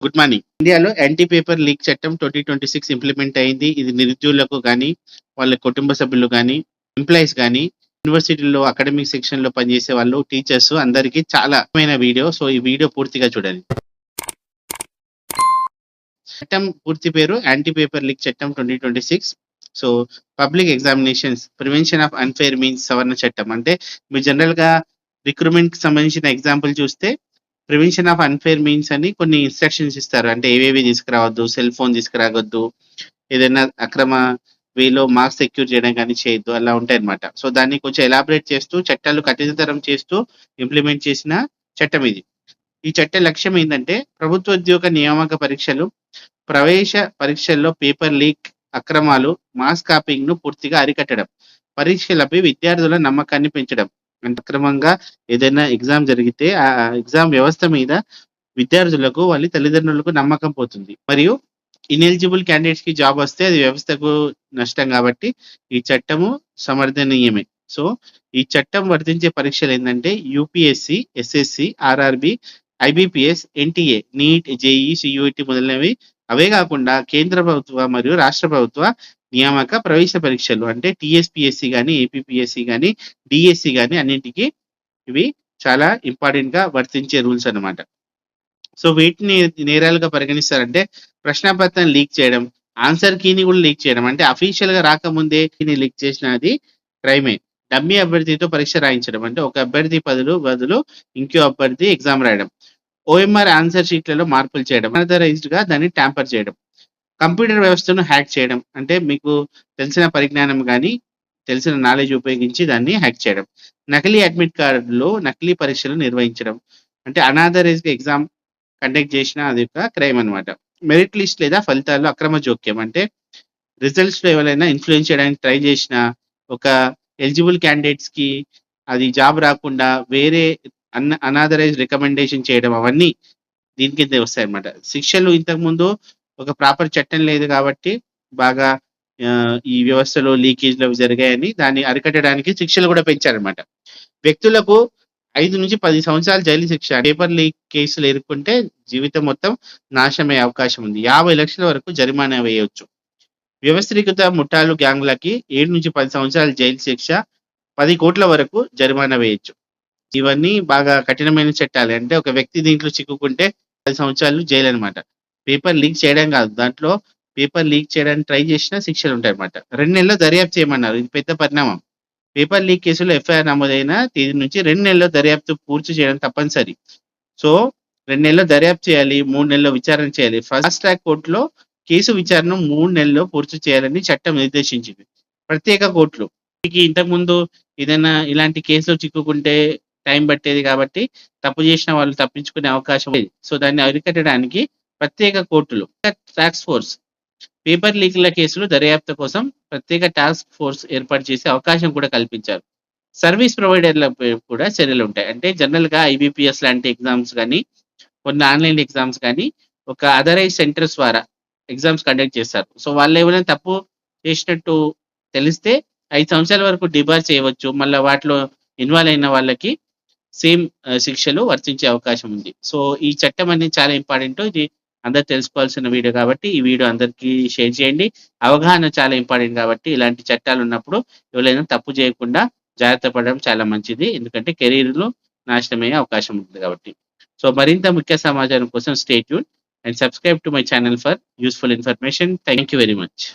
Good morning. ఇండియాలో anti paper leak చట్టం 2026 implement అయింది. ఇది నిరుద్యోగులకు గానీ, వాళ్ళ కుటుంబ సభ్యులు గానీ, ఎంప్లాయీస్ గానీ, యూనివర్సిటీలో అకాడమిక్ సెక్షన్‌లో పనిచేసే వాళ్ళు, టీచర్స్ అందరికీ చాలా ముఖ్యమైన వీడియో. సో, ఈ వీడియో పూర్తిగా చూడండి. చట్టం పూర్తి పేరు యాంటీ పేపర్ లీక్ చట్టం 2026. So, public examinations prevention of unfair means సవరణ చట్టం. అంటే మీరు జనరల్‌గా రిక్రూట్‌మెంట్‌కి సంబంధించిన ఎగ్జాంపుల్ చూస్తే ప్రివెన్షన్ ఆఫ్ అన్‌ఫెయిర్ మీన్స్ అని కొన్ని ఇన్‌స్ట్రక్షన్స్ ఇస్తారు. అంటే ఏవేవి తీసుకురావద్దు, సెల్ ఫోన్ తీసుకురావద్దు, ఏదైనా అక్రమ వేలో మార్క్స్ సెక్యూర్ చేయడం గానీ చేయొద్దు. అలా ఉంటాయన్నమాట. సో, దాన్ని కొంచెం ఎలాబరేట్ చేస్తూ చట్టాలు కఠినతరం చేస్తూ ఇంప్లిమెంట్ చేసిన చట్టం ఇది. ఈ చట్ట లక్ష్యం ఏందంటే ప్రభుత్వ ఉద్యోగ నియామక పరీక్షలు, ప్రవేశ పరీక్షల్లో పేపర్ లీక్, అక్రమాలు, మాస్ కాపీయింగ్‌ను పూర్తిగా అరికట్టడం. పరీక్షలపై విద్యార్థుల నమ్మకాన్ని పెంచడం. అంటే అక్రమంగా ఏదైనా ఎగ్జామ్ జరిగితే ఆ ఎగ్జామ్ వ్యవస్థ మీద విద్యార్థులకు, వాళ్ళ తల్లిదండ్రులకు నమ్మకం పోతుంది. మరియు ఇనెలిజిబుల్ క్యాండిడేట్స్‌కి జాబ్ వస్తే అది వ్యవస్థకు నష్టం కాబట్టి ఈ చట్టము సమర్థనీయమే. సో, ఈ చట్టం వర్తించే పరీక్షలేందంటే UPSC, SSC, RRB, IBPS, NTA, NEET, JEE, CUET మొదలైనవి. అవే కాకుండా కేంద్ర ప్రభుత్వ మరియు రాష్ట్ర ప్రభుత్వ నియామక ప్రవేశ పరీక్షలు అంటే టీఎస్‌పీఎస్‌సి గానీ, ఏపీపీఎస్‌సి గానీ, డీఎస్‌సి గానీ అన్నింటికి ఇవి చాలా ఇంపార్టెంట్‌గా వర్తించే రూల్స్ అన్నమాట. సో, వేటిని నేరాలుగా పరిగణిస్తారంటే ప్రశ్నపత్రం లీక్ చేయడం, ఆన్సర్ కీని కూడా లీక్ చేయడం. అంటే అఫీషియల్‌గా రాకముందే కీని లీక్ చేసినా అది క్రైమే. డమ్మీ అభ్యర్థితో పరీక్ష రాయించడం. అంటే ఒక అభ్యర్థి బదులు ఇంకో అభ్యర్థి ఎగ్జామ్ రాయడం. ఓఎంఆర్ ఆన్సర్ షీట్‌లలో మార్పులు చేయడం. అనాథరైజ్డ్‌గా దాన్ని ట్యాంపర్ చేయడం. కంప్యూటర్ వ్యవస్థను హ్యాక్ చేయడం. అంటే మీకు తెలిసిన పరిజ్ఞానం గానీ, తెలిసిన నాలెడ్జ్ ఉపయోగించి దాన్ని హ్యాక్ చేయడం. నకిలీ అడ్మిట్ కార్డులో నకిలీ పరీక్షలు నిర్వహించడం. అంటే అనాథరైజ్డ్ ఎగ్జామ్ కండక్ట్ చేసినా అది ఒక క్రైమ్ అన్నమాట. మెరిట్ లిస్ట్ లేదా ఫలితాల్లో అక్రమ జోక్యం. అంటే రిజల్ట్స్‌లో ఎవరైనా ఇన్‌ఫ్లూయెన్స్ చేయడానికి ట్రై చేసినా, ఒక ఎలిజిబుల్ క్యాండిడేట్స్‌కి అది జాబ్ రాకుండా వేరే అనాథరైజ్డ్ రికమెండేషన్ చేయడం అవన్నీ దీని కిందే వస్తాయన్నమాట. శిక్షలు ఇంతకుముందు ఒక ప్రాపర్ చట్టం లేదు కాబట్టి బాగా ఈ వ్యవస్థలో లీకేజ్‌లు అవి జరిగాయని దాన్ని అరికట్టడానికి శిక్షలు కూడా పెంచారన్నమాట. వ్యక్తులకు 5-10 సంవత్సరాల జైలు శిక్ష. పేపర్ లీక్ కేసులు ఎదుర్కొంటే జీవితం మొత్తం నాశనమయ్యే అవకాశం ఉంది. 50,00,000 వరకు జరిమానా వేయొచ్చు. వ్యవస్థీకృత ముఠాలు, గ్యాంగ్‌లకి 7-10 సంవత్సరాల జైలు శిక్ష, 10 కోట్ల వరకు జరిమానా వేయొచ్చు. ఇవన్నీ బాగా కఠినమైన చట్టాలే. అంటే ఒక వ్యక్తి దీంట్లో చిక్కుకుంటే 10 సంవత్సరాలు జైలన్నమాట. పేపర్ లీక్ చేయడం కాదు. దాంట్లో పేపర్ లీక్ చేయడానికి ట్రై చేసినా శిక్షలుంటాయన్నమాట. 2 నెలల్లో దర్యాప్తు చేయమన్నారు. ఇది పెద్ద పరిణామం. పేపర్ లీక్ కేసులో ఎఫ్ఐఆర్ నమోదైన తేదీ నుంచి 2 నెలల్లో దర్యాప్తు పూర్తి చేయడం తప్పనిసరి. సో, 2 నెలల్లో దర్యాప్తు చేయాలి. 3 నెలల్లో విచారణ చేయాలి. ఫాస్ట్ ట్రాక్ కోర్టులో కేసు విచారణను 3 నెలల్లో పూర్తి చేయాలని చట్టం నిర్దేశించింది. ప్రత్యేక కోర్టులు ఇంతకుముందు ఏదైనా ఇలాంటి కేసులో చిక్కుకుంటే టైం పట్టేది కాబట్టి తప్పు చేసిన వాళ్ళు తప్పించుకునే అవకాశం లేదు. సో, దాన్ని అరికట్టడానికి ప్రత్యేక కోర్టులు, టాస్క్ ఫోర్స్, పేపర్ లీక్‌ల కేసులు దర్యాప్తు కోసం ప్రత్యేక టాస్క్ ఫోర్స్ ఏర్పాటు చేసే అవకాశం కూడా కల్పించారు. సర్వీస్ ప్రొవైడర్‌లపై కూడా చర్యలుంటాయి. అంటే జనరల్‌గా ఐబీపీఎస్ లాంటి ఎగ్జామ్స్ గానీ, కొన్ని ఆన్‌లైన్ ఎగ్జామ్స్ గానీ, ఒక అథరైజ్డ్ సెంటర్స్ ద్వారా ఎగ్జామ్స్ కండక్ట్ చేస్తారు. సో, వాళ్ళేమైనా తప్పు చేసినట్టు తెలిస్తే 5 సంవత్సరాల వరకు డిబార్ చేయవచ్చు. మళ్ళా వాటిలో ఇన్వాల్వ్ అయిన వాళ్ళకి సేమ్ శిక్షలు వర్తించే అవకాశం ఉంది. సో, ఈ చట్టం అనేది చాలా ఇంపార్టెంట్. ఇది అందరూ తెలుసుకోవాల్సిన వీడియో కాబట్టి ఈ వీడియో అందరికీ షేర్ చేయండి. అవగాహన చాలా ఇంపార్టెంట్ కాబట్టి ఇలాంటి చట్టాలున్నప్పుడు ఎవరైనా తప్పు చేయకుండా జాగ్రత్త పడడం చాలా మంచిది. ఎందుకంటే కెరీర్‌లో నాశనమయ్యే అవకాశం ఉంటుంది కాబట్టి. సో, మరింత ముఖ్య సమాచారం కోసం stay tuned and subscribe to my channel for useful information. Thank you very much.